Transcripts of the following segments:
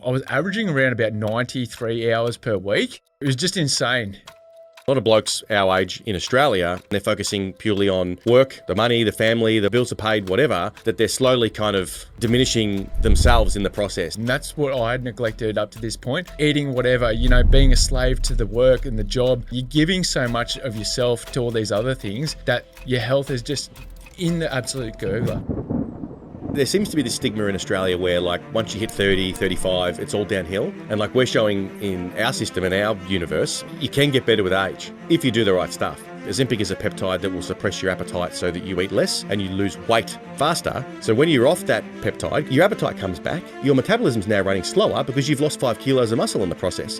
I was averaging around about 93 hours per week. It was just insane. A lot of blokes our age in Australia, they're focusing purely on work, the money, the family, the bills are paid, whatever, that they're slowly kind of diminishing themselves in the process. And that's what I had neglected up to this point. Eating whatever, being a slave to the work and the job. You're giving so much of yourself to all these other things that your health is just in the absolute gurgler. There seems to be this stigma in Australia where like once you hit 30, 35, it's all downhill. And like we're showing in our system, in our universe, you can get better with age if you do the right stuff. Ozempic is a peptide that will suppress your appetite so that you eat less and you lose weight faster. So when you're off that peptide, your appetite comes back. Your metabolism's now running slower because you've lost 5 kilos of muscle in the process.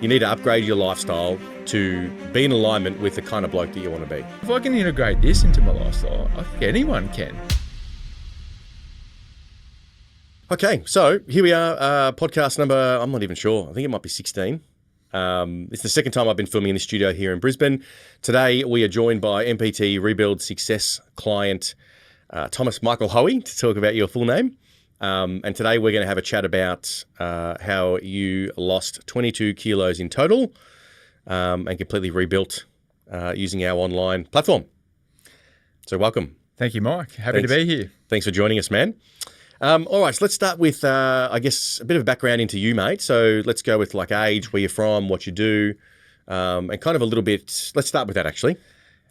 You need to upgrade your lifestyle to be in alignment with the kind of bloke that you want to be. If I can integrate this into my lifestyle, I think anyone can. Okay, so here we are, podcast number, I'm not even sure. I think it might be 16. It's the second time I've been filming in the studio here in Brisbane. Today, we are joined by MPT Rebuild Success client, Thomas Michael Hoey, to talk about your full name. And today, we're going to have a chat about how you lost 22 kilos in total and completely rebuilt using our online platform. So welcome. Thank you, Mike. Happy to be here. Thanks for joining us, man. All right, so let's start with, I guess, a bit of background into you, mate. So let's go with like age, where you're from, what you do, and kind of a little bit, let's start with that actually.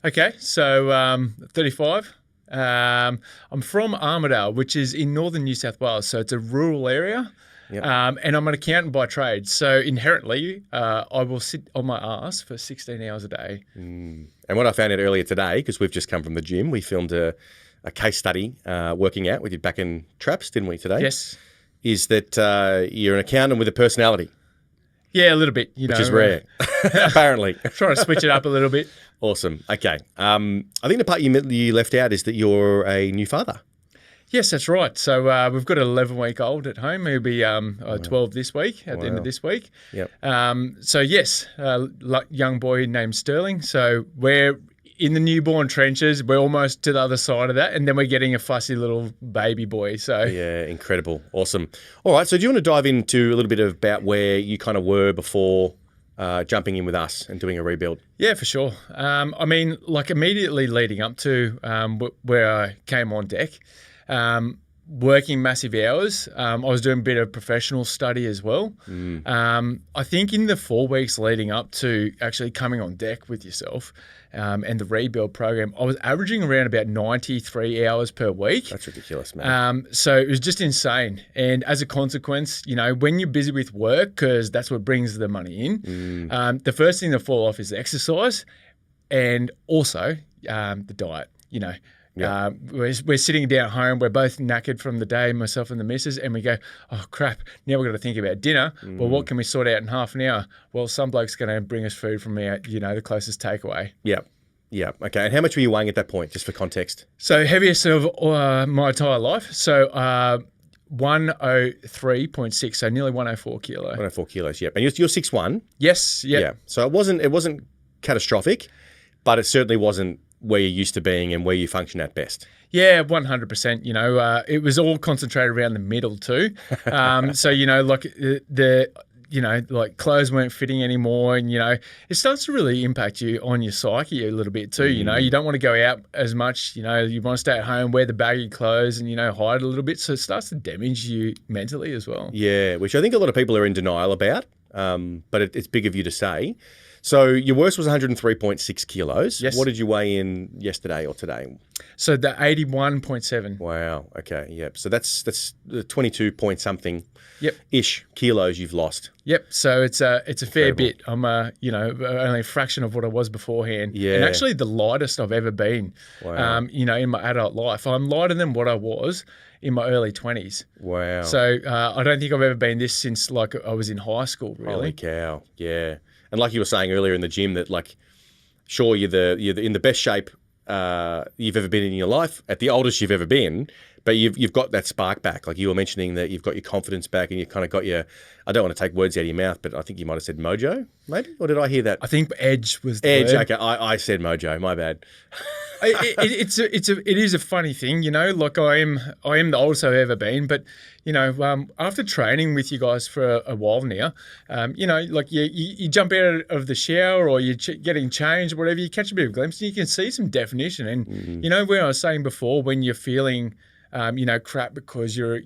Okay, so 35. I'm from Armidale, which is in northern New South Wales. So it's a rural area. Yep. And I'm an accountant by trade. So inherently, I will sit on my ass for 16 hours a day. And what I found out earlier today, because we've just come from the gym, we filmed a case study working out with you back in traps, didn't we, today? Yes. Is that you're an accountant with a personality. Yeah, a little bit. Which is rare, apparently. Trying to switch it up a little bit. Awesome. Okay. I think the part you left out is that you're a new father. Yes, that's right. So we've got an 11-week-old at home. He'll be 12 this week, at the end of this week. Yep. So yes, young boy named Sterling. So we're in the newborn trenches. We're almost to the other side of that, and then we're getting a fussy little baby boy. So yeah, incredible, awesome. All right, so do you want to dive into a little bit about where you kind of were before jumping in with us and doing a rebuild? Yeah, for sure. I mean, like immediately leading up to where I came on deck, working massive hours. I was doing a bit of professional study as well. I think in the 4 weeks leading up to actually coming on deck with yourself and the rebuild program, I was averaging around about 93 hours per week. That's ridiculous, man. So it was just insane. And as a consequence, when you're busy with work, because that's what brings the money in, the first thing to fall off is the exercise and also the diet, Yeah. We're sitting down at home. We're both knackered from the day, myself and the missus, and we go, oh, crap, now we've got to think about dinner. Well, what can we sort out in half an hour? Well, some bloke's going to bring us food from the closest takeaway. Yeah. Okay. And how much were you weighing at that point, just for context? So heaviest of my entire life. So 103.6, so nearly 104 kilo. 104 kilos, yep. And you're 6'1"? Yes, yep. Yeah. So it wasn't catastrophic, but it certainly wasn't where you're used to being and where you function at best. Yeah, 100%. It was all concentrated around the middle too. So, like clothes weren't fitting anymore, and it starts to really impact you on your psyche a little bit too. You don't want to go out as much. You want to stay at home, wear the baggy clothes, and hide a little bit. So it starts to damage you mentally as well. Yeah, which I think a lot of people are in denial about. But it's big of you to say. So your worst was 103.6 kilos. Yes. What did you weigh in yesterday or today? So the 81.7. Wow. Okay. Yep. So that's the 22 point something. Yep. Ish kilos you've lost. Yep. So it's a fair bit. I'm only a fraction of what I was beforehand. Yeah. And actually the lightest I've ever been. Wow. In my adult life. I'm lighter than what I was in my early 20s. Wow. So I don't think I've ever been this since like I was in high school, really. Holy cow. Yeah. And like you were saying earlier in the gym that like, sure, you're in the best shape you've ever been in your life at the oldest you've ever been, But you've got that spark back. Like you were mentioning that you've got your confidence back and you kind of got your, I don't want to take words out of your mouth, but I think you might have said mojo, maybe? Or did I hear that? I think edge was the Edge, word. okay. I said mojo, my bad. It is a funny thing, like I am the oldest I've ever been, but after training with you guys for a while now, like you jump out of the shower or you're getting changed, whatever, you catch a bit of a glimpse and you can see some definition. And where I was saying before, when you're feeling crap because you're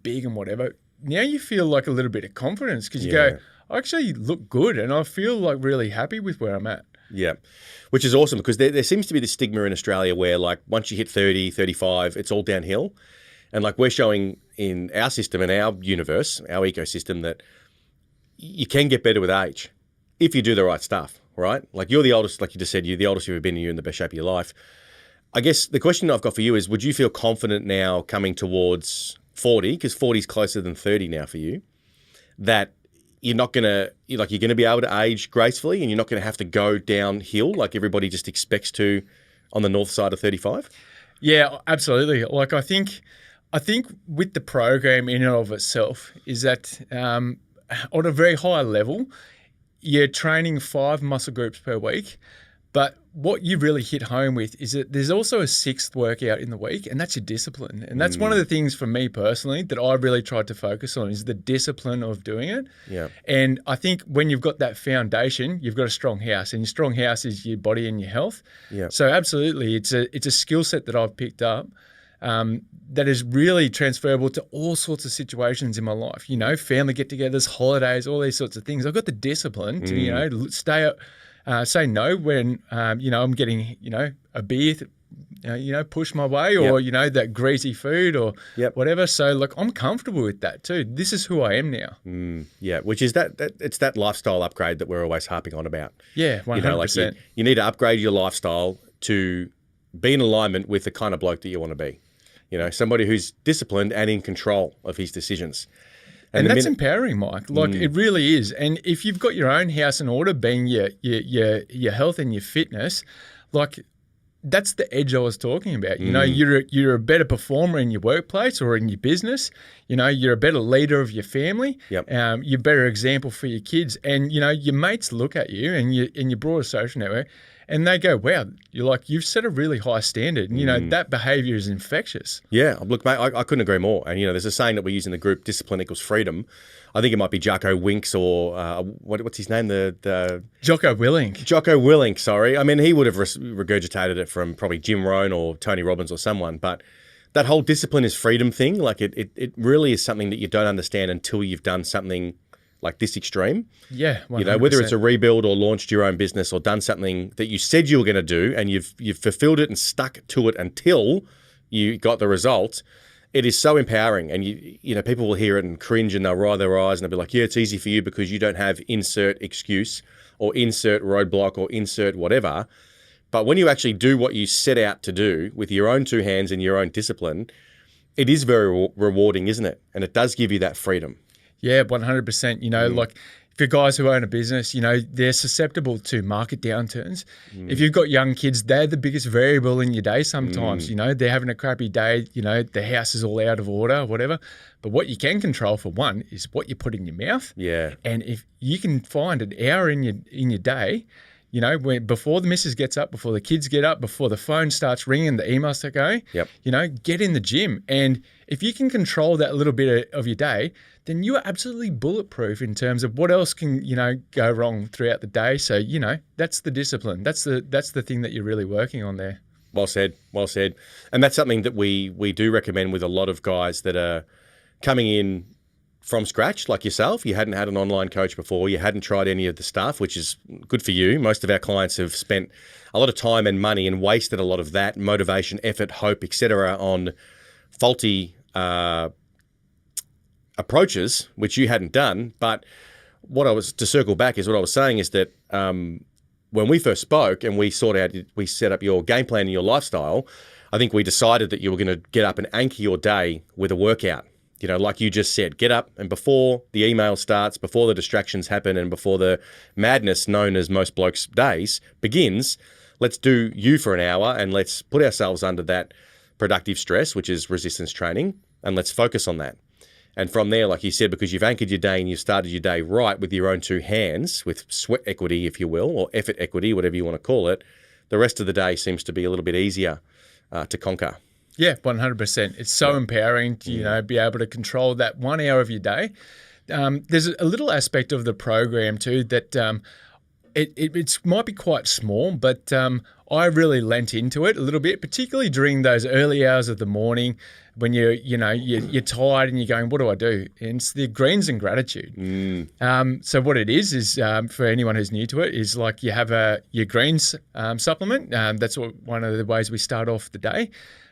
big and whatever, now you feel like a little bit of confidence because you go, I actually look good and I feel like really happy with where I'm at. Yeah, which is awesome because there seems to be this stigma in Australia where like once you hit 30, 35, it's all downhill. And like we're showing in our system and our universe, our ecosystem, that you can get better with age if you do the right stuff, right? Like you're the oldest, like you just said, you're the oldest you've ever been and you're in the best shape of your life. I guess the question I've got for you is, would you feel confident now coming towards 40, because 40 is closer than 30 now for you, that you're not going to, you're going to be able to age gracefully and you're not going to have to go downhill like everybody just expects to on the north side of 35? Yeah, absolutely. Like I think with the program in and of itself is that on a very high level, you're training 5 muscle groups per week. But what you really hit home with is that there's also a 6th workout in the week, and that's your discipline. And that's one of the things for me personally that I really tried to focus on is the discipline of doing it. Yeah. And I think when you've got that foundation, you've got a strong house, and your strong house is your body and your health. Yeah. So absolutely, it's a skill set that I've picked up that is really transferable to all sorts of situations in my life. Family get-togethers, holidays, all these sorts of things. I've got the discipline to stay up. Say no when I'm getting a beer, push my way, or that greasy food or whatever. So like I'm comfortable with that too. This is who I am now. Yeah, which is that it's that lifestyle upgrade that we're always harping on about. Yeah, 100%. You need to upgrade your lifestyle to be in alignment with the kind of bloke that you want to be. Somebody who's disciplined and in control of his decisions. And that's empowering, Mike. Like it really is. And if you've got your own house in order, being your health and your fitness, like that's the edge I was talking about. You're a better performer in your workplace or in your business. You're a better leader of your family. Yep. You're a better example for your kids. And your mates look at you and your broader social network, and they go, "Wow, you've set a really high standard." And that behaviour is infectious. Yeah, look, mate, I couldn't agree more. And there's a saying that we use in the group: discipline equals freedom. I think it might be Jocko Winks or what's his name? The Jocko Willink. Jocko Willink. Sorry, I mean he would have regurgitated it from probably Jim Rohn or Tony Robbins or someone. But that whole discipline is freedom thing, like it really is something that you don't understand until you've done something like this extreme. Yeah, 100%. Whether it's a rebuild or launched your own business or done something that you said you were going to do and you've fulfilled it and stuck to it until you got the results. It is so empowering, and people will hear it and cringe and they'll roll their eyes and they'll be like, yeah, it's easy for you because you don't have insert excuse or insert roadblock or insert whatever. But when you actually do what you set out to do with your own 2 hands and your own discipline, it is very rewarding, isn't it? And it does give you that freedom. Yeah, 100%. Like for guys who own a business, they're susceptible to market downturns. If you've got young kids, they're the biggest variable in your day sometimes. They're having a crappy day, the house is all out of order, whatever. But what you can control, for one, is what you put in your mouth. Yeah. And if you can find an hour in your day, before the missus gets up, before the kids get up, before the phone starts ringing, the emails start going, get in the gym. And if you can control that little bit of your day, then you are absolutely bulletproof in terms of what else can, go wrong throughout the day. So, that's the discipline. That's the thing that you're really working on there. Well said. Well said. And that's something that we do recommend with a lot of guys that are coming in from scratch, like yourself. You hadn't had an online coach before. You hadn't tried any of the stuff, which is good for you. Most of our clients have spent a lot of time and money and wasted a lot of that motivation, effort, hope, etc. on faulty approaches, which you hadn't done. But to circle back is what I was saying is that when we first spoke and we set up your game plan and your lifestyle, I think we decided that you were going to get up and anchor your day with a workout. Like you just said, get up and before the email starts, before the distractions happen and before the madness known as most blokes' days begins, let's do you for an hour and let's put ourselves under that productive stress, which is resistance training, and let's focus on that. And from there, like you said, because you've anchored your day and you've started your day right with your own two hands, with sweat equity, if you will, or effort equity, whatever you want to call it, the rest of the day seems to be a little bit easier to conquer. Yeah, 100%. It's so empowering to, be able to control that 1 hour of your day. There's a little aspect of the program too that it might be quite small, but I really lent into it a little bit, particularly during those early hours of the morning when you're tired and you're going, what do I do? And it's the greens and gratitude. So what it is for anyone who's new to it, is like you have your greens supplement. That's one of the ways we start off the day.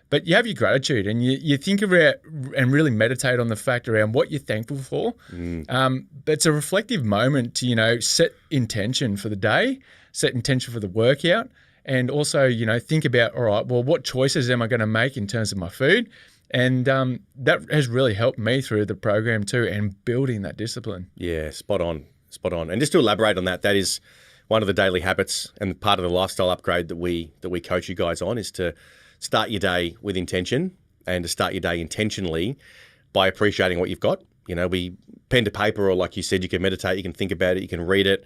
But you have your gratitude and you think about and really meditate on the fact around what you're thankful for. But it's a reflective moment to, set intention for the day, set intention for the workout, and also, think about, all right, well, what choices am I going to make in terms of my food? And that has really helped me through the program too, and building that discipline. Yeah, spot on. And just to elaborate on that, that is one of the daily habits and part of the lifestyle upgrade that we coach you guys on, is to start your day with intention, and to start your day intentionally by appreciating what you've got. We pen to paper, or like you said, you can meditate, you can think about it, you can read it.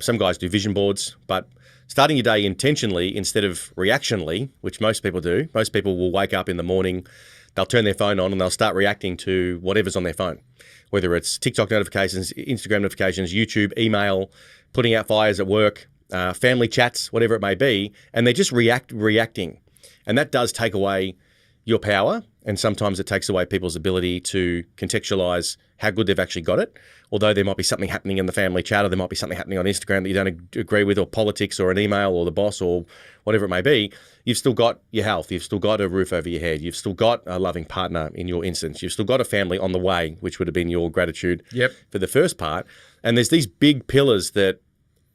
Some guys do vision boards, but starting your day intentionally instead of reactionally, which most people do. Most people will wake up in the morning, they'll turn their phone on and they'll start reacting to whatever's on their phone, whether it's TikTok notifications, Instagram notifications, YouTube, email, putting out fires at work, family chats, whatever it may be, and they're just reacting. And that does take away your power, and sometimes it takes away people's ability to contextualize how good they've actually got it. Although there might be something happening in the family chat, or there might be something happening on Instagram that you don't agree with, or politics, or an email, or the boss, or whatever it may be, you've still got your health, you've still got a roof over your head, you've still got a loving partner in your instance, you've still got a family on the way, which would have been your gratitude for the first part. And there's these big pillars that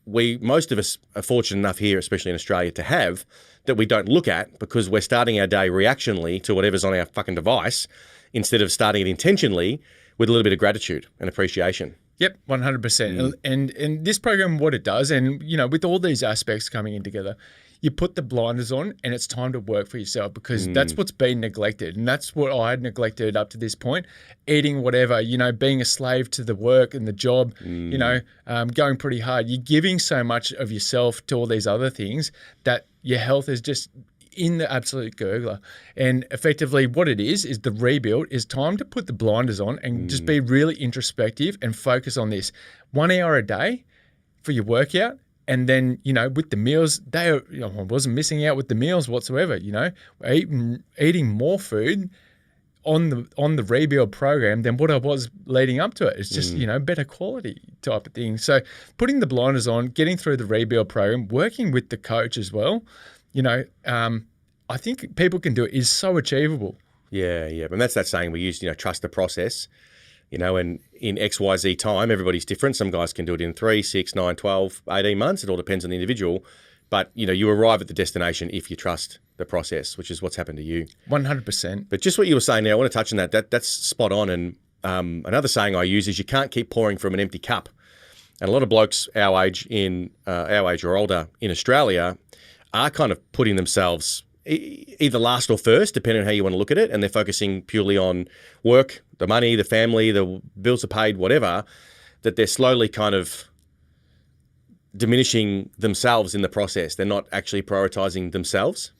most of us are fortunate enough here, especially in Australia, to have, that we don't look at, because we're starting our day reactionally to whatever's on our fucking device, instead of starting it intentionally with a little bit of gratitude and appreciation. Yep, 100%. And this program, what it does, and with all these aspects coming in together, you put the blinders on and it's time to work for yourself, because that's what's been neglected. And that's what I had neglected up to this point. Eating whatever, being a slave to the work and the job, going pretty hard. You're giving so much of yourself to all these other things that your health is just in the absolute gurgler. And effectively what it is the rebuild is time to put the blinders on and just be really introspective and focus on this. 1 hour a day for your workout. And then, with the meals, I wasn't missing out with the meals whatsoever, eating more food on the rebuild program than what I was leading up to it. It's just, better quality type of thing. So putting the blinders on, getting through the rebuild program, working with the coach as well, I think people can do it, is so achievable. Yeah. And that's that saying we use, trust the process. And in XYZ time, everybody's different. Some guys can do it in 3, 6, 9, 12, 18 months. It all depends on the individual. But, you arrive at the destination if you trust the process, which is what's happened to you. 100%. But just what you were saying there, I want to touch on that. That's spot on. And another saying I use is you can't keep pouring from an empty cup. And a lot of blokes our age or older in Australia are kind of putting themselves either last or first, depending on how you want to look at it, and they're focusing purely on work, the money, the family, the bills are paid, whatever, that they're slowly kind of diminishing themselves in the process. They're not actually prioritizing themselves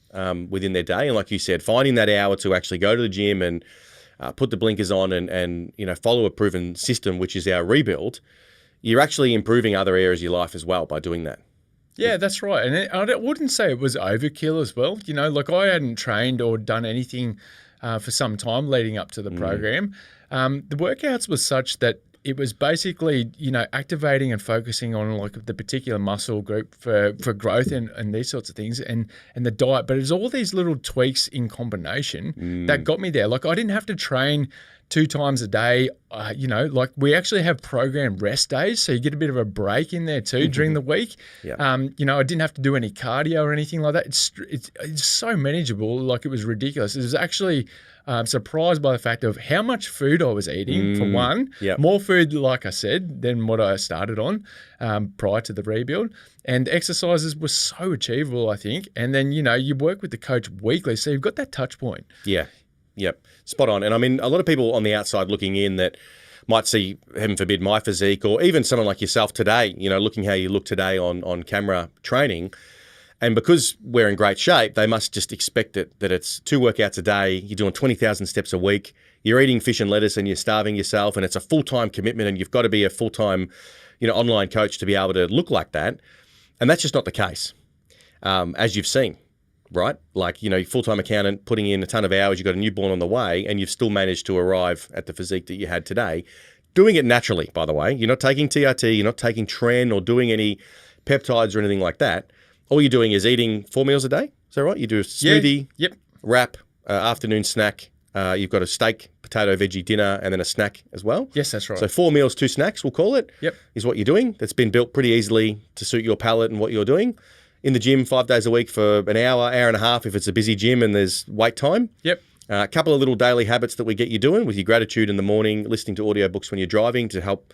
within their day. And like you said, finding that hour to actually go to the gym and put the blinkers on and follow a proven system, which is our rebuild, you're actually improving other areas of your life as well by doing that. Yeah, that's right. And I wouldn't say it was overkill as well. I hadn't trained or done anything for some time leading up to the program. The workouts was such that it was basically, activating and focusing on like the particular muscle group for growth and these sorts of things and the diet. But it was all these little tweaks in combination that got me there. Like I didn't have to train 2 times a day, like we actually have programmed rest days. So you get a bit of a break in there too during the week. Yep. I didn't have to do any cardio or anything like that. It's so manageable. Like it was ridiculous. It was actually surprised by the fact of how much food I was eating, for one. Yep. More food, like I said, than what I started on prior to the rebuild. And exercises were so achievable, I think. And then, you work with the coach weekly, so you've got that touch point. Yeah. Yep. Spot on. And I mean, a lot of people on the outside looking in that might see, heaven forbid, my physique, or even someone like yourself today, looking how you look today on camera training. And because we're in great shape, they must just expect that it's 2 workouts a day, you're doing 20,000 steps a week, you're eating fish and lettuce and you're starving yourself, and it's a full-time commitment, and you've got to be a full-time, online coach to be able to look like that. And that's just not the case, as you've seen, right? Like, full-time accountant putting in a ton of hours, you've got a newborn on the way, and you've still managed to arrive at the physique that you had today. Doing it naturally, by the way. You're not taking TRT, you're not taking tren or doing any peptides or anything like that. All you're doing is eating 4 meals a day. Is that right? You do a smoothie, wrap, afternoon snack. You've got a steak, potato, veggie dinner, and then a snack as well. Yes, that's right. So 4 meals, 2 snacks, we'll call it, is what you're doing. That's been built pretty easily to suit your palate and what you're doing. In the gym 5 days a week for an hour and a half if it's a busy gym and there's wait time. Yep. A couple of little daily habits that we get you doing with your gratitude in the morning, listening to audiobooks when you're driving to help,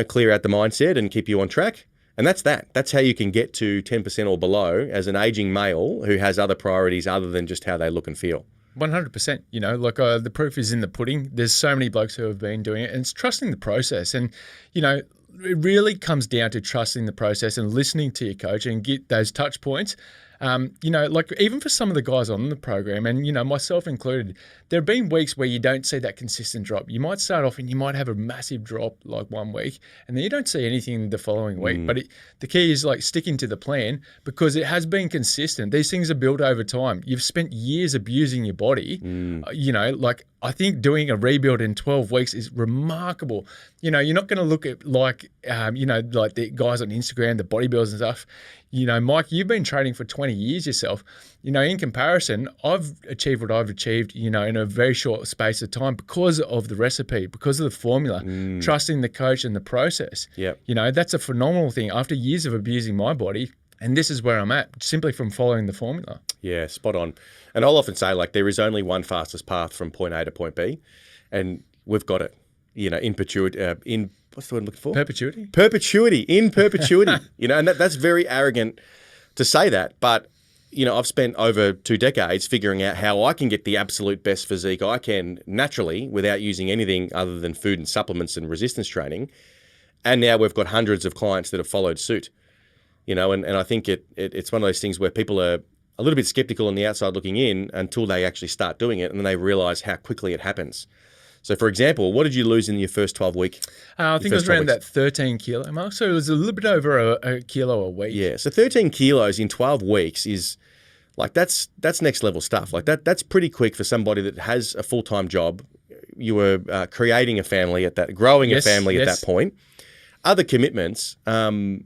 clear out the mindset and keep you on track. And that's that. That's how you can get to 10% or below as an aging male who has other priorities other than just how they look and feel. 100%. The proof is in the pudding. There's so many blokes who have been doing it, and it's trusting the process. And, it really comes down to trusting the process and listening to your coach and get those touch points. Even for some of the guys on the program, and, myself included, there have been weeks where you don't see that consistent drop. You might start off and you might have a massive drop like 1 week, and then you don't see anything the following week. But the key is sticking to the plan, because it has been consistent. These things are built over time. You've spent years abusing your body. I think doing a rebuild in 12 weeks is remarkable. You're not going to look at like the guys on Instagram, the bodybuilders and stuff. Mike, you've been training for 20 years yourself. In comparison, I've achieved what I've achieved, in a very short space of time because of the recipe, because of the formula, trusting the coach and the process. Yep. That's a phenomenal thing after years of abusing my body. And this is where I'm at, simply from following the formula. Yeah, spot on. And I'll often say, there is only one fastest path from point A to point B, and we've got it, in perpetuity, what's the word I'm looking for? Perpetuity? Perpetuity, in perpetuity. And that's very arrogant to say that, but, I've spent over 2 decades figuring out how I can get the absolute best physique I can naturally without using anything other than food and supplements and resistance training. And now we've got hundreds of clients that have followed suit. And I think it's one of those things where people are a little bit skeptical on the outside looking in until they actually start doing it, and then they realize how quickly it happens. So, for example, what did you lose in your first 12 week? I think it was around that 13 kilo mark. So it was a little bit over a kilo a week. Yeah. So 13 kilos in 12 weeks is that's next level stuff. That's pretty quick for somebody that has a full-time job. You were creating a family growing a family at that point. Other commitments, and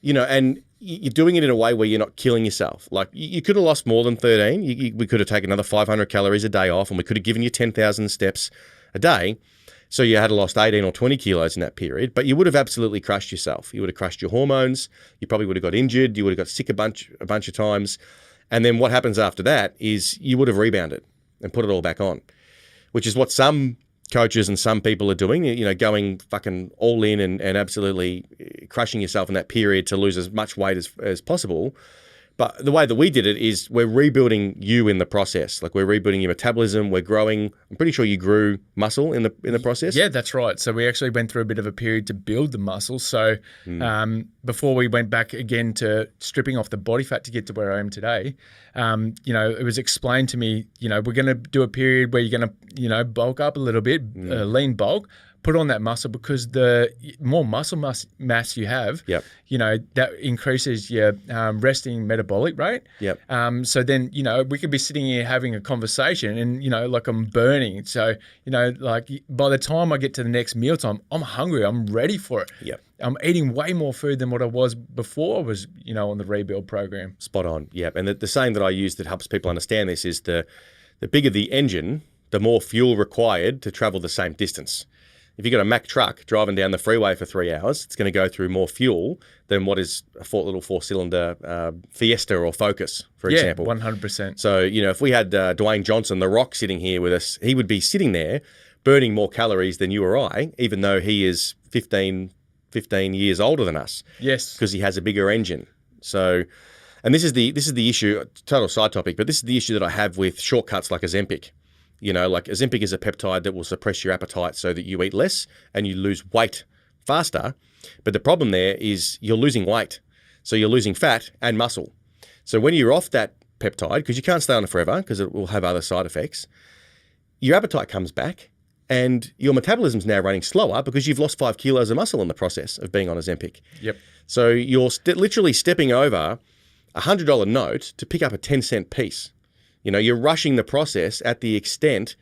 you're doing it in a way where you're not killing yourself. You could have lost more than 13. We could have taken another 500 calories a day off, and we could have given you 10,000 steps a day. So you had lost 18 or 20 kilos in that period, but you would have absolutely crushed yourself. You would have crushed your hormones. You probably would have got injured. You would have got sick a bunch of times. And then what happens after that is you would have rebounded and put it all back on, which is what some coaches and some people are doing, going fucking all in and absolutely crushing yourself in that period to lose as much weight as possible. But the way that we did it is we're rebuilding you in the process. We're rebuilding your metabolism. We're growing. I'm pretty sure you grew muscle in the process. Yeah, that's right. So we actually went through a bit of a period to build the muscle. So before we went back again to stripping off the body fat to get to where I am today, it was explained to me, we're going to do a period where you're going to, bulk up a little bit, lean bulk, put on that muscle, because the more muscle mass you have, that increases your resting metabolic rate. So then, we could be sitting here having a conversation and, I'm burning. So, by the time I get to the next mealtime, I'm hungry. I'm ready for it. I'm eating way more food than what I was before I was, on the rebuild program. Spot on. Yep. And the saying that I use that helps people understand this is the bigger the engine, the more fuel required to travel the same distance. If you've got a Mack truck driving down the freeway for 3 hours, it's going to go through more fuel than what is a little four-cylinder Fiesta or Focus, for example. 100%. So, if we had Dwayne Johnson, The Rock, sitting here with us, he would be sitting there burning more calories than you or I, even though he is 15 years older than us. Yes. Because he has a bigger engine. So, and this is the issue, total side topic, but this is the issue that I have with shortcuts like Ozempic. Like Ozempic is a peptide that will suppress your appetite so that you eat less and you lose weight faster. But the problem there is you're losing weight. So you're losing fat and muscle. So when you're off that peptide, because you can't stay on it forever because it will have other side effects, your appetite comes back and your metabolism's now running slower because you've lost 5 kilos of muscle in the process of being on Ozempic. Yep. So you're literally stepping over a $100 note to pick up a 10-cent piece. You're rushing the process at the expense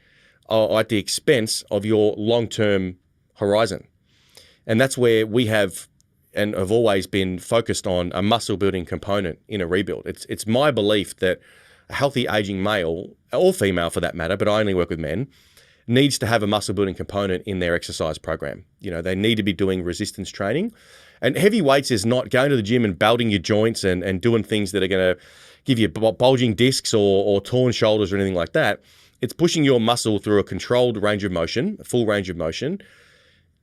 of your long-term horizon. And that's where we have and have always been focused on a muscle building component in a rebuild. It's my belief that a healthy aging male, or female for that matter, but I only work with men, needs to have a muscle building component in their exercise program. They need to be doing resistance training. And heavy weights is not going to the gym and belting your joints and doing things that are going to give you bulging discs or torn shoulders or anything like that. It's pushing your muscle through a controlled range of motion, a full range of motion,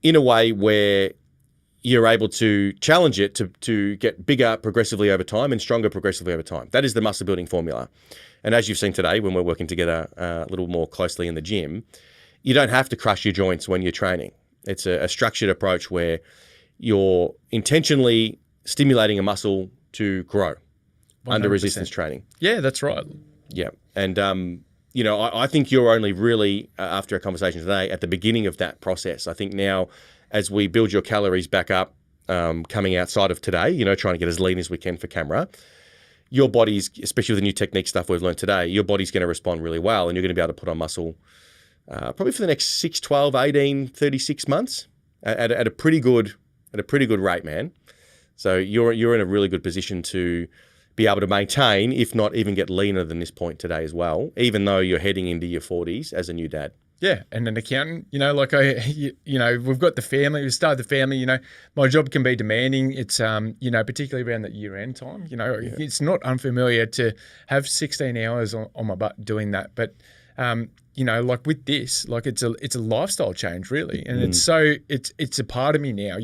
in a way where you're able to challenge it to get bigger progressively over time and stronger progressively over time. That is the muscle building formula. And as you've seen today, when we're working together a little more closely in the gym, you don't have to crush your joints when you're training. It's a structured approach where you're intentionally stimulating a muscle to grow 100%. Under resistance training. Yeah, that's right. Yeah. And, I think you're only really, after our conversation today, at the beginning of that process. I think now, as we build your calories back up, coming outside of today, trying to get as lean as we can for camera, your body's, especially with the new technique stuff we've learned today, your body's going to respond really well and you're going to be able to put on muscle probably for the next 6, 12, 18, 36 months at a pretty good rate, man. So you're in a really good position to be able to maintain, if not even get leaner than this point today as well, even though you're heading into your 40s as a new dad. Yeah, and an accountant, we've got the family, we started the family, my job can be demanding. It's, particularly around that year-end time, It's not unfamiliar to have 16 hours on my butt doing that. But, with this, it's a lifestyle change really. And it's a part of me now,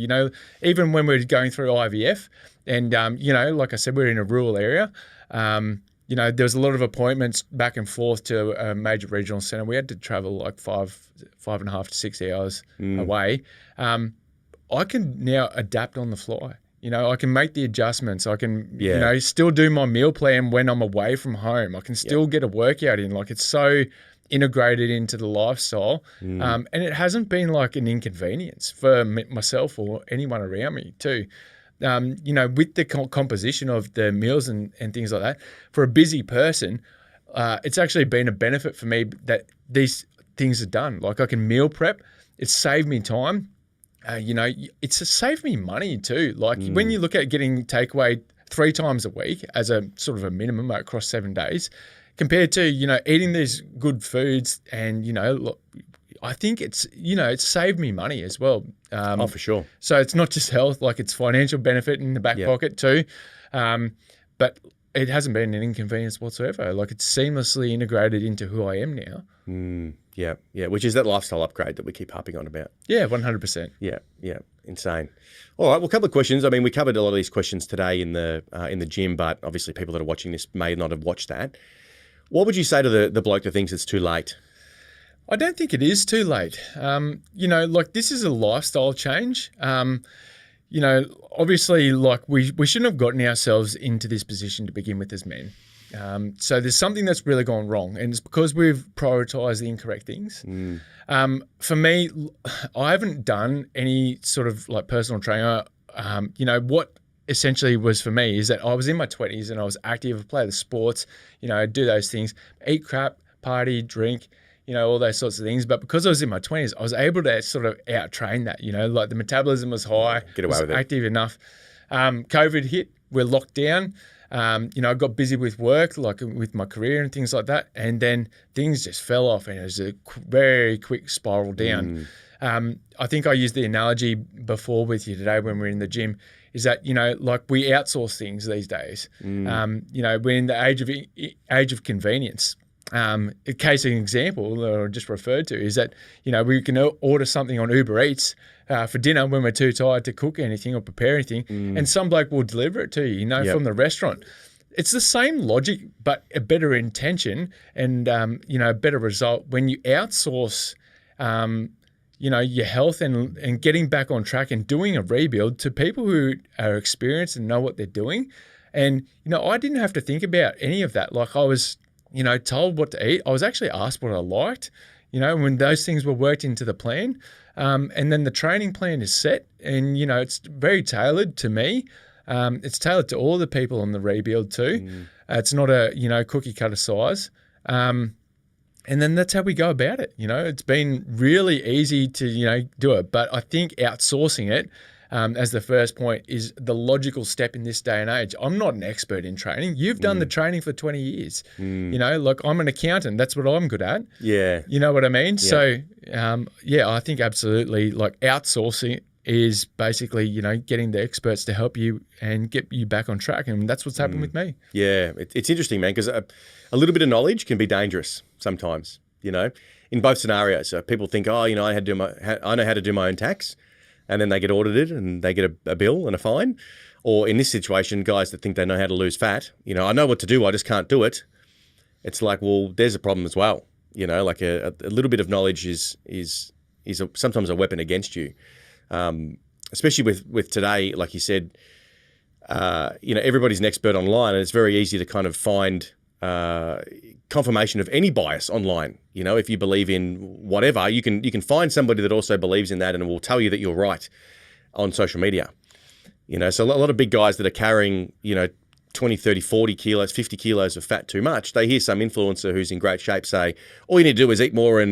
even when we're going through IVF and, like I said, we're in a rural area, there was a lot of appointments back and forth to a major regional centre. We had to travel like 5.5 to 6 hours away. I can now adapt on the fly. I can make the adjustments. I can, still do my meal plan when I'm away from home. I can still get a workout in. It's so integrated into the lifestyle. And it hasn't been like an inconvenience for myself or anyone around me too. With the composition of the meals and things like that, for a busy person, it's actually been a benefit for me that these things are done. I can meal prep. It's saved me time. It's saved me money too. When you look at getting takeaway 3 times a week as a sort of a minimum across 7 days, compared to, eating these good foods and, I think it's saved me money as well. For sure. So it's not just health, it's financial benefit in the back pocket too. But it hasn't been an inconvenience whatsoever. It's seamlessly integrated into who I am now. Yeah, which is that lifestyle upgrade that we keep harping on about. Yeah, 100%. Yeah, insane. All right, well, a couple of questions. I mean, we covered a lot of these questions today in the gym, but obviously people that are watching this may not have watched that. What would you say to the bloke that thinks it's too late? I don't think it is too late. This is a lifestyle change. Obviously, we shouldn't have gotten ourselves into this position to begin with as men. So there's something that's really gone wrong, and it's because we've prioritized the incorrect things. For me, I haven't done any sort of personal trainer. What essentially was for me is that I was in my 20s and I was active, play the sports, I'd do those things, eat crap, party, drink, all those sorts of things. But because I was in my 20s, I was able to sort of out-train that, the metabolism was high, get away with it, active enough. COVID hit, we're locked down. I got busy with work, with my career and things like that. And then things just fell off and it was a very quick spiral down. I think I used the analogy before with you today when we were in the gym, is that, like we outsource things these days. We're in the age of convenience. A case of an example that I just referred to is that, we can order something on Uber Eats for dinner when we're too tired to cook anything or prepare anything, and some bloke will deliver it to you, from the restaurant. It's the same logic, but a better intention and, a better result when you outsource, your health and getting back on track and doing a rebuild to people who are experienced and know what they're doing. And, I didn't have to think about any of that. Like I was, told what to eat. I was actually asked what I liked, when those things were worked into the plan. And then the training plan is set and, it's very tailored to me. It's tailored to all the people on the rebuild too. It's not a, cookie cutter size. And then that's how we go about it. It's been really easy to, do it. But I think outsourcing it as the first point is the logical step in this day and age. I'm not an expert in training. You've done the training for 20 years. Like I'm an accountant. That's what I'm good at. Yeah. You know what I mean? Yeah. So, I think absolutely like outsourcing is basically, getting the experts to help you and get you back on track. And that's what's happened with me. Yeah. It's interesting, man, because a little bit of knowledge can be dangerous sometimes, in both scenarios. So people think, I know how to do my own tax. And then they get audited and they get a bill and a fine. Or in this situation, guys that think they know how to lose fat, I know what to do, I just can't do it. It's like, well, there's a problem as well. Like a little bit of knowledge is sometimes a weapon against you. Especially with today, like you said, everybody's an expert online, and it's very easy to kind of find confirmation of any bias online. If you believe in whatever, you can find somebody that also believes in that and will tell you that you're right on social media. So a lot of big guys that are carrying, 20, 30, 40 kilos, 50 kilos of fat too much, they hear some influencer who's in great shape say, all you need to do is eat more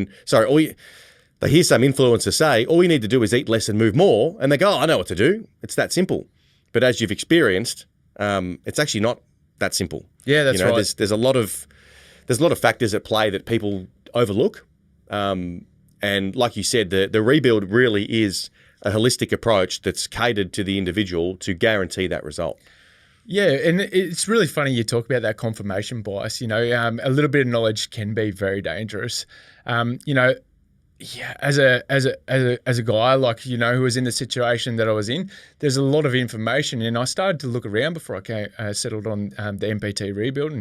they hear some influencer say, all you need to do is eat less and move more. And they go, I know what to do. It's that simple. But as you've experienced, it's actually not that simple. Yeah, that's right. There's a lot of factors at play that people overlook. And like you said, the rebuild really is a holistic approach that's catered to the individual to guarantee that result. Yeah, and it's really funny you talk about that confirmation bias. A little bit of knowledge can be very dangerous. Yeah, as a guy like who was in the situation that I was in, there's a lot of information, and I started to look around before I settled on the MPT rebuild.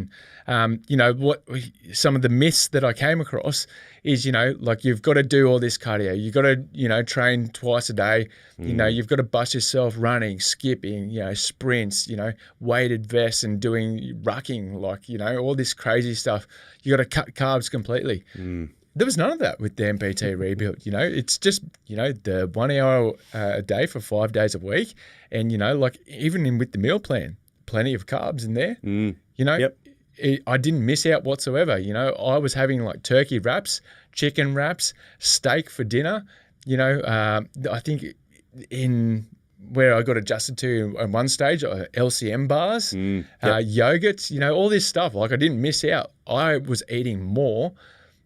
And what some of the myths that I came across is like you've got to do all this cardio, you've got to train twice a day, you've got to bust yourself running, skipping, sprints, weighted vests and doing rucking, like all this crazy stuff. You got to cut carbs completely. There was none of that with the MPT rebuild. It's just, the 1 hour a day for 5 days a week. And, like even with the meal plan, plenty of carbs in there. Yep. I didn't miss out whatsoever. I was having like turkey wraps, chicken wraps, steak for dinner. I think in where I got adjusted to at one stage, LCM bars, yogurts, all this stuff. Like I didn't miss out. I was eating more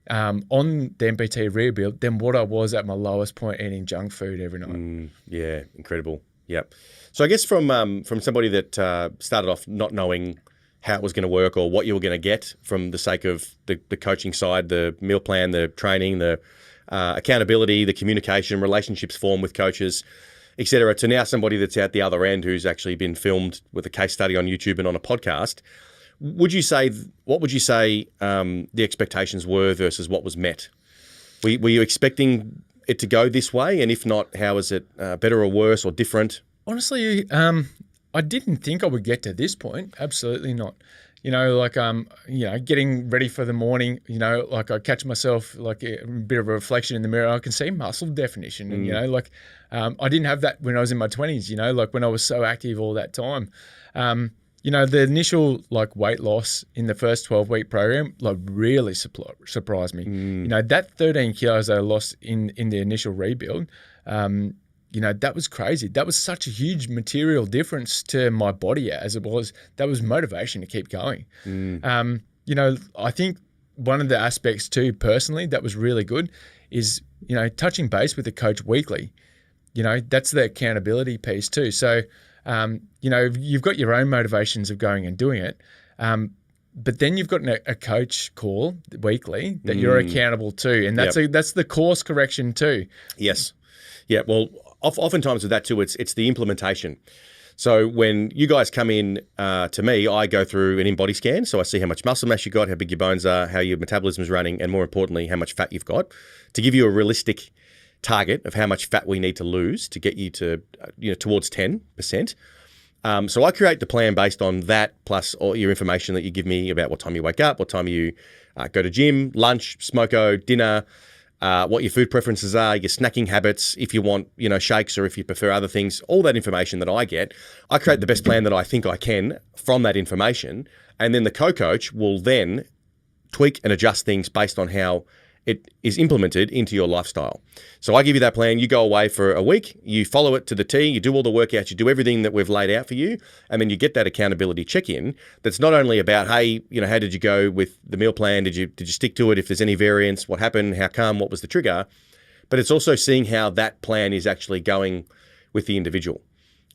on the MPT rebuild than what I was at my lowest point eating junk food every night. Yeah, incredible. Yep. So I guess from somebody that started off not knowing how it was going to work or what you were going to get from the sake of the coaching side, the meal plan, the training, the accountability, the communication, relationships formed with coaches, etc., to now somebody that's out the other end who's actually been filmed with a case study on YouTube and on a podcast. What would you say the expectations were versus what was met? Were you expecting it to go this way? And if not, how is it better or worse or different? Honestly, I didn't think I would get to this point. Absolutely not. Getting ready for the morning, like I catch myself like a bit of a reflection in the mirror. I can see muscle definition. And, I didn't have that when I was in my 20s, like when I was so active all that time. The initial like weight loss in the first 12-week program like really surprised me. That 13 kilos I lost in the initial rebuild, that was crazy. That was such a huge material difference to my body as it was. That was motivation to keep going. I think one of the aspects too personally that was really good is, touching base with the coach weekly. That's the accountability piece too. So, you've got your own motivations of going and doing it. But then you've got a coach call weekly that you're accountable to. And that's the course correction too. Yes. Yeah. Well, oftentimes with that too, it's the implementation. So when you guys come in to me, I go through an in-body scan. So I see how much muscle mass you got, how big your bones are, how your metabolism is running, and more importantly, how much fat you've got, to give you a realistic target of how much fat we need to lose to get you to, towards 10%. So I create the plan based on that, plus all your information that you give me about what time you wake up, what time you go to gym, lunch, smoko, dinner, what your food preferences are, your snacking habits, if you want, shakes, or if you prefer other things, all that information that I get. I create the best plan that I think I can from that information. And then the co-coach will then tweak and adjust things based on how it is implemented into your lifestyle. So I give you that plan, you go away for a week, you follow it to the T, you do all the workouts, you do everything that we've laid out for you, and then you get that accountability check-in that's not only about, hey, how did you go with the meal plan? Did you stick to it? If there's any variance, what happened? How come? What was the trigger? But it's also seeing how that plan is actually going with the individual.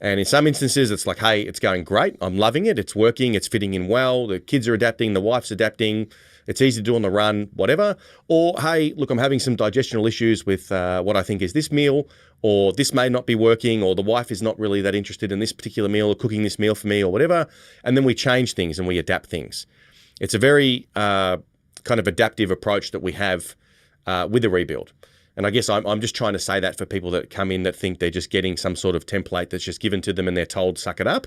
And in some instances, it's like, hey, it's going great. I'm loving it. It's working. It's fitting in well. The kids are adapting. The wife's adapting. It's easy to do on the run, whatever. Or, hey, look, I'm having some digestional issues with what I think is this meal, or this may not be working, or the wife is not really that interested in this particular meal or cooking this meal for me or whatever. And then we change things and we adapt things. It's a very kind of adaptive approach that we have with the rebuild. And I guess I'm just trying to say that for people that come in that think they're just getting some sort of template that's just given to them and they're told, suck it up,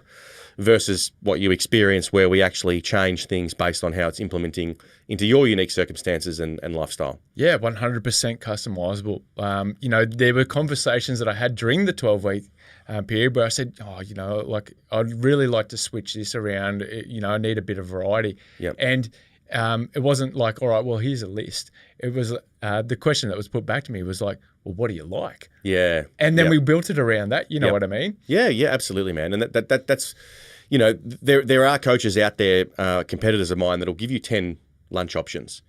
versus what you experience where we actually change things based on how it's implementing into your unique circumstances and lifestyle. Yeah, 100% customizable. There were conversations that I had during the 12-week period where I said, I'd really like to switch this around. I need a bit of variety. Yep. And it wasn't like, all right, well, here's a list. It was the question that was put back to me was like, well, what do you like? Yeah. And then we built it around that. You know what I mean? Yeah, absolutely, man. And that's, there are coaches out there, competitors of mine, that'll give you 10 lunch options.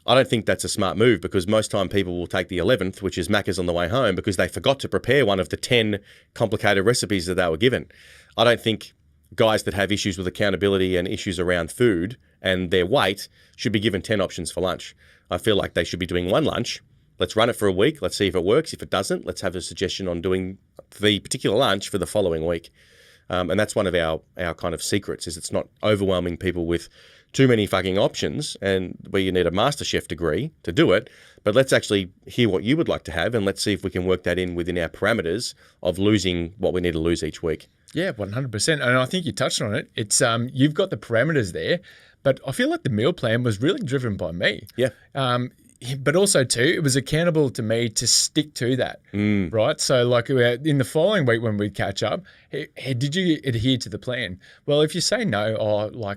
I don't think that's a smart move, because most time people will take the 11th, which is Macca's on the way home, because they forgot to prepare one of the 10 complicated recipes that they were given. I don't think guys that have issues with accountability and issues around food and their weight should be given 10 options for lunch. I feel like they should be doing one lunch. Let's run it for a week. Let's see if it works. If it doesn't, let's have a suggestion on doing the particular lunch for the following week. And that's one of our kind of secrets, is it's not overwhelming people with too many fucking options and where you need a MasterChef degree to do it. But let's actually hear what you would like to have, and let's see if we can work that in within our parameters of losing what we need to lose each week. Yeah, 100%. And I think you touched on it. It's you've got the parameters there, but I feel like the meal plan was really driven by me. Yeah. But also too, it was accountable to me to stick to that, right? So like in the following week when we'd catch up, hey, did you adhere to the plan? Well, if you say no,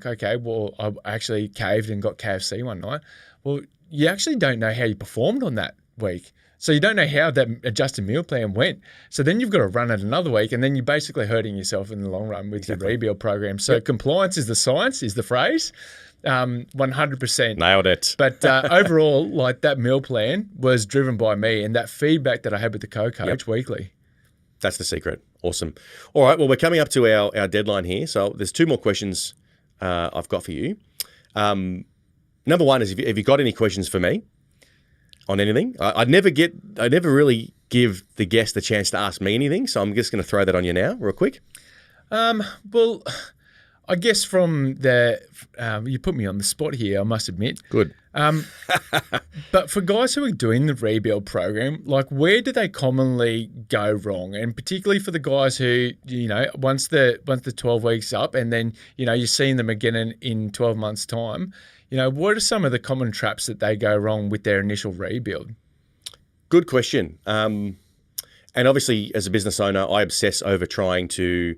okay, well, I actually caved and got KFC one night. Well, you actually don't know how you performed on that week. So you don't know how that adjusted meal plan went. So then you've got to run it another week, and then you're basically hurting yourself in the long run with your rebuild program. So compliance is the science, is the phrase. 100%. Nailed it. But overall, like that meal plan was driven by me and that feedback that I had with the co-coach weekly. That's the secret. Awesome. All right. Well, we're coming up to our deadline here. So there's two more questions I've got for you. Number one is, have you got any questions for me on anything? I never really give the guest the chance to ask me anything. So I'm just going to throw that on you now real quick. Well, I guess from you put me on the spot here, I must admit. Good. But for guys who are doing the rebuild program, like where do they commonly go wrong? And particularly for the guys who, once the 12 weeks up and then, you're seeing them again in 12 months time, what are some of the common traps that they go wrong with their initial rebuild? Good question. And obviously as a business owner, I obsess over trying to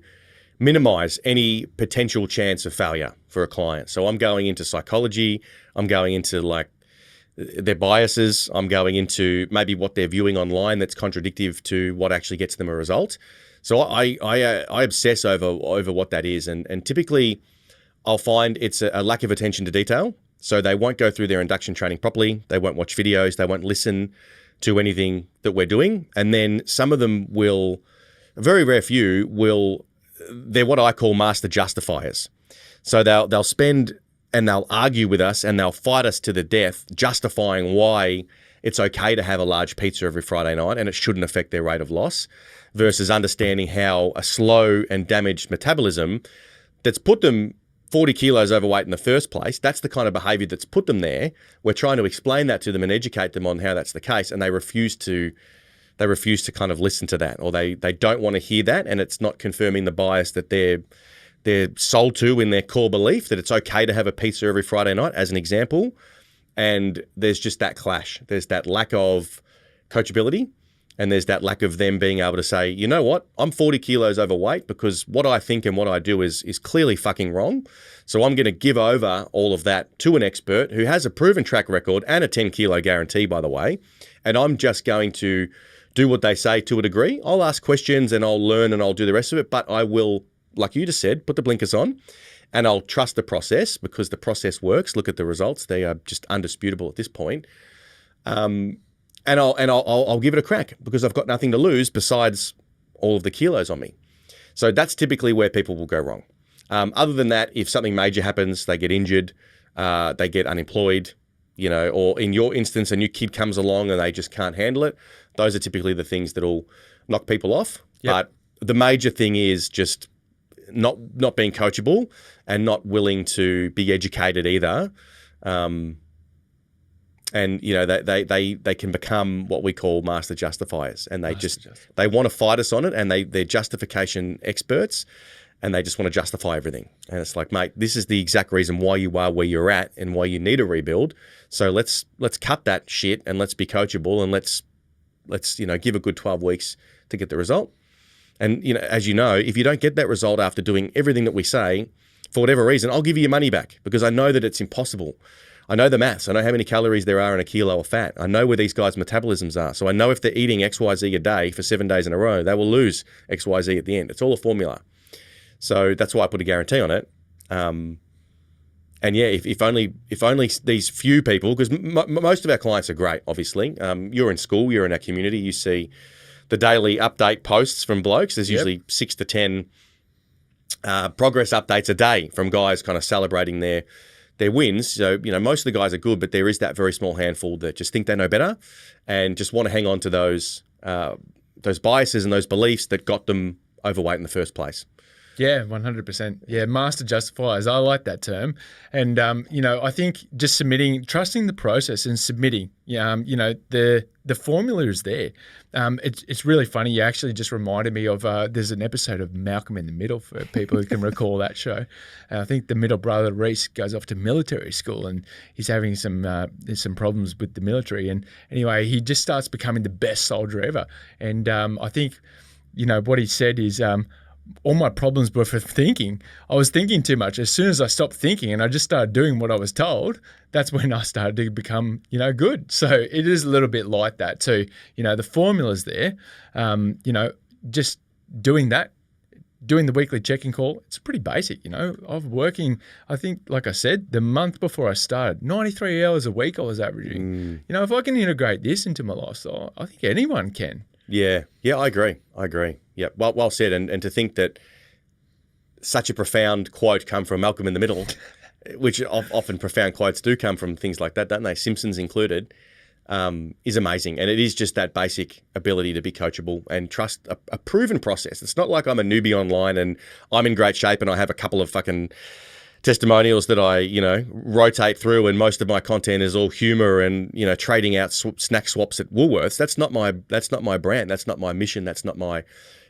minimize any potential chance of failure for a client. So I'm going into psychology, I'm going into like their biases, I'm going into maybe what they're viewing online that's contradictive to what actually gets them a result. So I obsess over what that is, and typically I'll find it's a lack of attention to detail. So they won't go through their induction training properly, they won't watch videos, they won't listen to anything that we're doing. And then some of them will, a very rare few will, they're what I call master justifiers. So they'll spend and they'll argue with us and they'll fight us to the death, justifying why it's okay to have a large pizza every Friday night and it shouldn't affect their rate of loss, versus understanding how a slow and damaged metabolism that's put them 40 kilos overweight in the first place, that's the kind of behavior that's put them there. We're trying to explain that to them and educate them on how that's the case, and they refuse to kind of listen to that, or they don't want to hear that, and it's not confirming the bias that they're sold to in their core belief that it's okay to have a pizza every Friday night, as an example. And there's just that clash. There's that lack of coachability, and there's that lack of them being able to say, you know what, I'm 40 kilos overweight because what I think and what I do is clearly fucking wrong. So I'm going to give over all of that to an expert who has a proven track record and a 10 kilo guarantee, by the way. And I'm just going to do what they say to a degree. I'll ask questions and I'll learn and I'll do the rest of it, but I will, like you just said, put the blinkers on. And I'll trust the process because the process works. Look at the results; they are just undisputable at this point. And I'll give it a crack because I've got nothing to lose besides all of the kilos on me. So that's typically where people will go wrong. Other than that, if something major happens, they get injured, they get unemployed, or in your instance, a new kid comes along and they just can't handle it. Those are typically the things that'll knock people off. Yep. But the major thing is just not being coachable and not willing to be educated either. And they can become what we call master justifiers, and they want to fight us on it, and they're justification experts, and they just want to justify everything. And it's like, mate, this is the exact reason why you are where you're at and why you need a rebuild. So let's cut that shit and let's be coachable, and let's give a good 12 weeks to get the result. And, as you know, if you don't get that result after doing everything that we say, for whatever reason, I'll give you your money back because I know that it's impossible. I know the maths. I know how many calories there are in a kilo of fat. I know where these guys' metabolisms are. So I know if they're eating XYZ a day for 7 days in a row, they will lose XYZ at the end. It's all a formula. So that's why I put a guarantee on it. And yeah, if only these few people, because most of our clients are great, obviously. You're in school, you're in our community, you see the daily update posts from blokes. There's usually 6 to 10 progress updates a day from guys kind of celebrating their wins. So, most of the guys are good, but there is that very small handful that just think they know better and just want to hang on to those biases and those beliefs that got them overweight in the first place. Yeah, 100%. Yeah, master justifiers. I like that term. And, I think just trusting the process and submitting, the formula is there. It's really funny. You actually just reminded me of, there's an episode of Malcolm in the Middle for people who can recall that show. I think the middle brother, Reese, goes off to military school and he's having some problems with the military. And anyway, he just starts becoming the best soldier ever. And I think, what he said is, all my problems were for thinking. I was thinking too much. As soon as I stopped thinking and I just started doing what I was told, that's when I started to become, good. So it is a little bit like that too. The formula's there. Just doing that, doing the weekly check-in call, it's pretty basic, I'm working, I think, like I said, the month before I started, 93 hours a week I was averaging. If I can integrate this into my lifestyle, I think anyone can. Yeah, I agree. Yeah, well said. And to think that such a profound quote come from Malcolm in the Middle, which often profound quotes do come from things like that, don't they? Simpsons included, is amazing. And it is just that basic ability to be coachable and trust a proven process. It's not like I'm a newbie online and I'm in great shape and I have a couple of fucking testimonials that I, rotate through, and most of my content is all humor and, trading out snack swaps at Woolworths. That's not my brand. That's not my mission. That's not my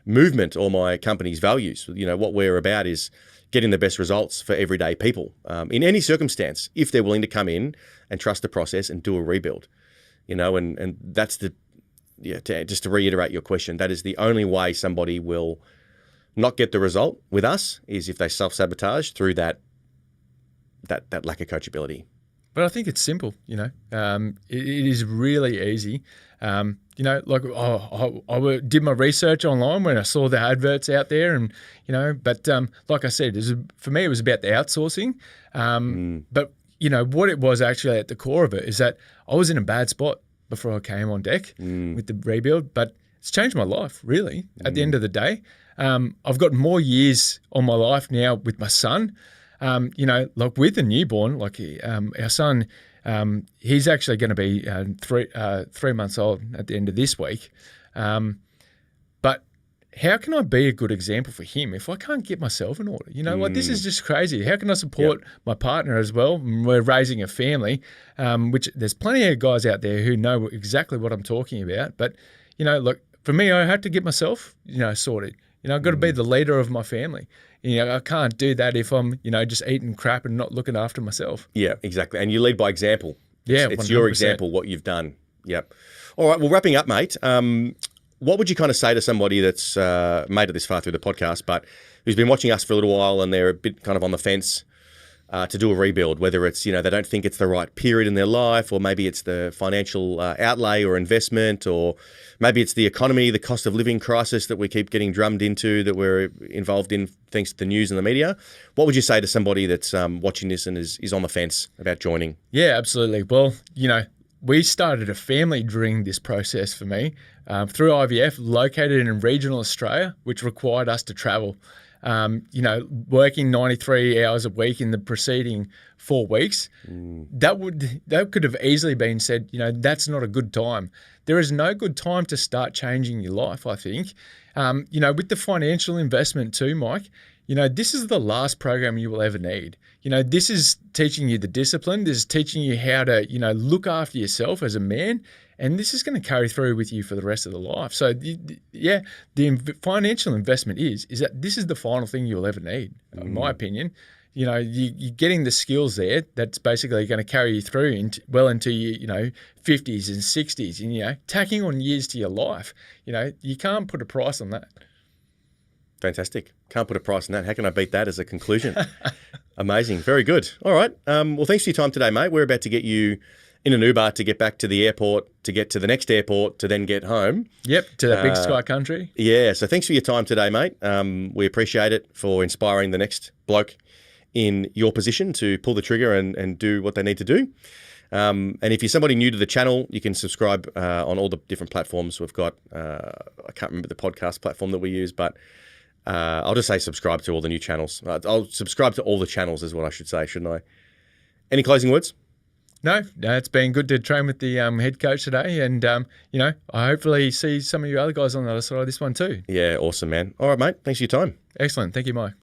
movement or my company's values. What we're about is getting the best results for everyday people in any circumstance, if they're willing to come in and trust the process and do a rebuild, and that's just to reiterate your question, that is the only way somebody will not get the result with us is if they self-sabotage through that lack of coachability. But I think it's simple, it is really easy. I did my research online when I saw the adverts out there and, but like I said, for me, it was about the outsourcing. But, what it was actually at the core of it is that I was in a bad spot. before I came on deck with the rebuild, but it's changed my life, really, at the end of the day. I've got more years on my life now with my son, like with a newborn, like our son, he's actually going to be 3 months old at the end of this week. But how can I be a good example for him if I can't get myself in order? This is just crazy. How can I support my partner as well? We're raising a family, which there's plenty of guys out there who know exactly what I'm talking about. But, look, for me, I had to get myself, sorted. I've got to be the leader of my family. I can't do that if I'm, just eating crap and not looking after myself. Yeah, exactly. And you lead by example. Yeah, it's your example, what you've done. Yep. All right. Well, wrapping up, mate. What would you kind of say to somebody that's made it this far through the podcast, but who's been watching us for a little while and they're a bit kind of on the fence to do a rebuild, whether it's, they don't think it's the right period in their life, or maybe it's the financial outlay or investment, or maybe it's the economy, the cost of living crisis that we keep getting drummed into, that we're involved in thanks to the news and the media. What would you say to somebody that's watching this and is on the fence about joining? Yeah, absolutely. Well, we started a family during this process for me through IVF, located in regional Australia, which required us to travel. Working 93 hours a week in the preceding 4 weeks, that could have easily been said, that's not a good time. There is no good time to start changing your life, I think. With the financial investment too, Mike, this is the last program you will ever need. This is teaching you the discipline. This is teaching you how to, look after yourself as a man. And this is going to carry through with you for the rest of the life. So, the financial investment is that this is the final thing you'll ever need, in my opinion. You're getting the skills there that's basically going to carry you through into your, 50s and 60s and, tacking on years to your life. You can't put a price on that. Fantastic. Can't put a price on that. How can I beat that as a conclusion? Amazing. Very good. All right. Well, thanks for your time today, mate. We're about to get you in an Uber to get back to the airport, to get to the next airport, to then get home. Yep, to that big sky country. Yeah, so thanks for your time today, mate. We appreciate it for inspiring the next bloke in your position to pull the trigger and do what they need to do. And if you're somebody new to the channel, you can subscribe on all the different platforms. We've got, I can't remember the podcast platform that we use, but I'll just say subscribe to all the new channels. I'll subscribe to all the channels is what I should say, shouldn't I? Any closing words? No, it's been good to train with the head coach today. And, I hopefully see some of you other guys on the other side of this one too. Yeah, awesome, man. All right, mate. Thanks for your time. Excellent. Thank you, Mike.